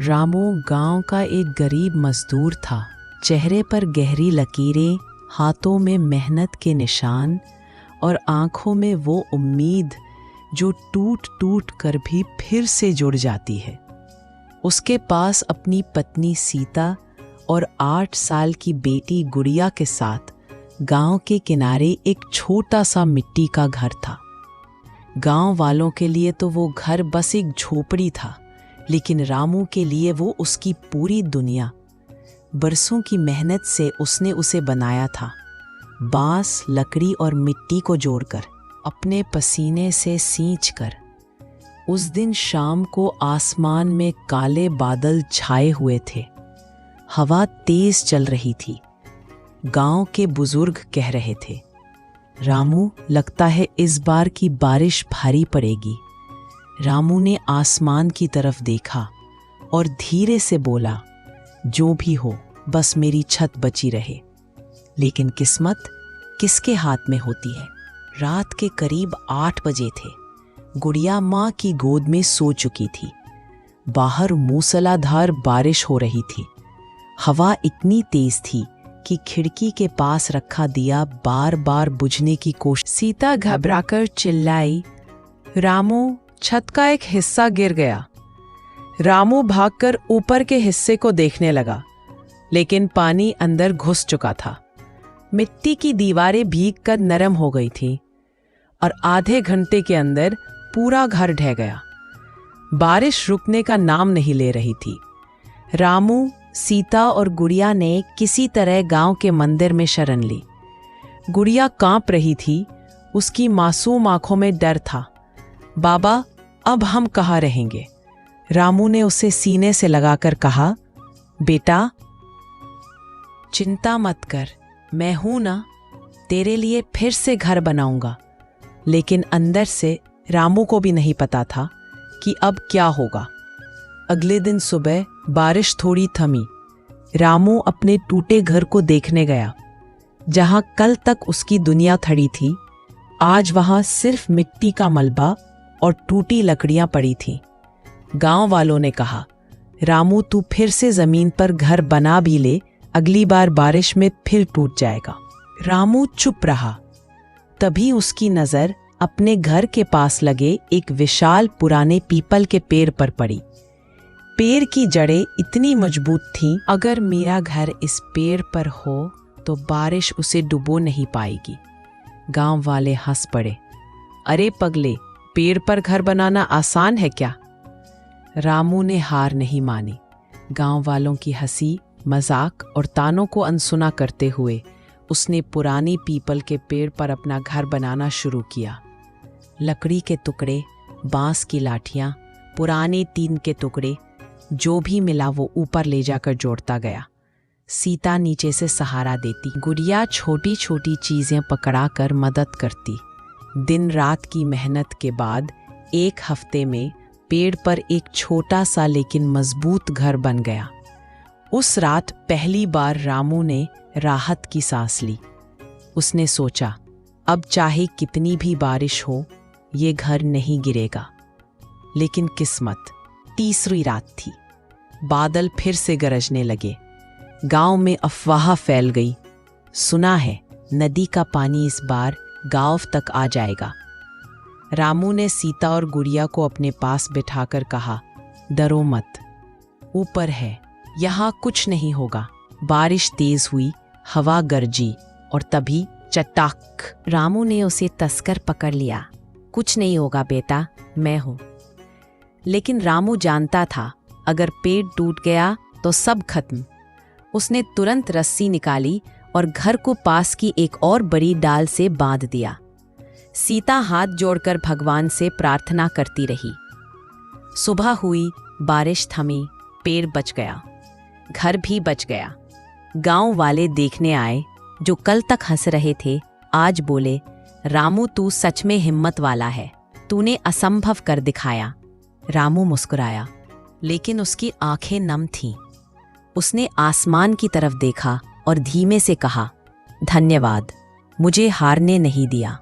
रामू गांव का एक गरीब मजदूर था। चेहरे पर गहरी लकीरें, हाथों में मेहनत के निशान और आंखों में वो उम्मीद जो टूट टूट कर भी फिर से जुड़ जाती है। उसके पास अपनी पत्नी सीता और 8 साल की बेटी गुड़िया के साथ गांव के किनारे एक छोटा सा मिट्टी का घर था। गांव वालों के लिए तो वो घर बस एक झोपड़ी था, लेकिन रामू के लिए वो उसकी पूरी दुनिया। बरसों की मेहनत से उसने उसे बनाया था, बांस, लकड़ी और मिट्टी को जोड़कर, अपने पसीने से सींचकर। उस दिन शाम को आसमान में काले बादल छाए हुए थे, हवा तेज चल रही थी। गांव के बुजुर्ग कह रहे थे, रामू, लगता है इस बार की बारिश भारी पड़ेगी। रामू ने आसमान की तरफ देखा और धीरे से बोला, जो भी हो, बस मेरी छत बची रहे। लेकिन किस्मत किसके हाथ में होती है? रात के करीब 8 बजे थे। गुड़िया माँ की गोद में सो चुकी थी। बाहर मूसलाधार बारिश हो रही थी। हवा इतनी तेज थी कि खिड़की के पास रखा दिया बार बार बुझने की कोशिश। सीता घबराकर चिल्लाई, रामू, छत का एक हिस्सा गिर गया। रामू भागकर ऊपर के हिस्से को देखने लगा, लेकिन पानी अंदर घुस चुका था। मिट्टी की दीवारें भीगकर नरम हो गई थीं और आधे घंटे के अंदर पूरा घर ढह गया। बारिश रुकने का नाम नहीं ले रही थी। रामू, सीता और गुड़िया ने किसी तरह गांव के मंदिर में शरण ली। गुड़िया कांप रही थी, उसकी मासूम आंखों में डर था। बाबा, अब हम कहाँ रहेंगे? रामू ने उसे सीने से लगाकर कहा, बेटा, चिंता मत कर, मैं हूं ना, तेरे लिए फिर से घर बनाऊंगा। लेकिन अंदर से रामू को भी नहीं पता था कि अब क्या होगा। अगले दिन सुबह बारिश थोड़ी थमी। रामू अपने टूटे घर को देखने गया। जहां कल तक उसकी दुनिया खड़ी थी, आज वहां सिर्फ मिट्टी का मलबा और टूटी लकड़ियां पड़ी थीं। गांव वालों ने कहा, रामू, तू फिर से जमीन पर घर बना भी ले, अगली बार बारिश में फिर टूट जाएगा। रामू चुप रहा। तभी उसकी नजर अपने घर के पास लगे एक विशाल पुराने पीपल के पेड़ पर पड़ी। पेड़ की जड़ें इतनी मजबूत थीं, अगर मेरा घर इस पेड़ पर हो तो बारिश उसे डुबो नहीं पाएगी। गांव वाले हंस पड़े। अरे पगले, पेड़ पर घर बनाना आसान है क्या? रामू ने हार नहीं मानी। गांव वालों की हंसी, मजाक और तानों को अनसुना करते हुए उसने पुरानी पीपल के पेड़ पर अपना घर बनाना शुरू किया। लकड़ी के टुकड़े, बांस की लाठियां, पुराने टीन के टुकड़े, जो भी मिला वो ऊपर ले जाकर जोड़ता गया। सीता नीचे से सहारा देती, गुड़िया छोटी छोटी चीजें पकड़ाकर मदद करती। दिन रात की मेहनत के बाद 1 हफ्ते में पेड़ पर एक छोटा सा लेकिन मजबूत घर बन गया। उस रात पहली बार रामू ने राहत की सांस ली। उसने सोचा, अब चाहे कितनी भी बारिश हो, ये घर नहीं गिरेगा। लेकिन किस्मत, तीसरी रात थी। बादल फिर से गरजने लगे। गांव में अफवाह फैल गई। सुना है नदी का पानी इस बार गांव तक आ जाएगा। रामू ने सीता और गुड़िया को अपने पास बिठाकर कहा, डरो मत, ऊपर है, यहाँ कुछ नहीं होगा। बारिश तेज हुई, हवा गरजी और तभी चटाक। रामू ने उसे तस्कर पकड़ लिया। कुछ नहीं होगा बेटा, मैं हूं। लेकिन रामू जानता था, अगर पेड़ टूट गया तो सब खत्म। उसने तुरंत रस्सी निकाली और घर को पास की एक और बड़ी डाल से बांध दिया। सीता हाथ जोड़कर भगवान से प्रार्थना करती रही। सुबह हुई, बारिश थमी, पेड़ बच गया, घर भी बच गया। गांव वाले देखने आए। जो कल तक हंस रहे थे, आज बोले, रामू, तू सच में हिम्मत वाला है, तूने असंभव कर दिखाया। रामू मुस्कुराया, लेकिन उसकी आंखें नम थीं। उसने आसमान की तरफ देखा और धीमे से कहा, धन्यवाद, मुझे हारने नहीं दिया।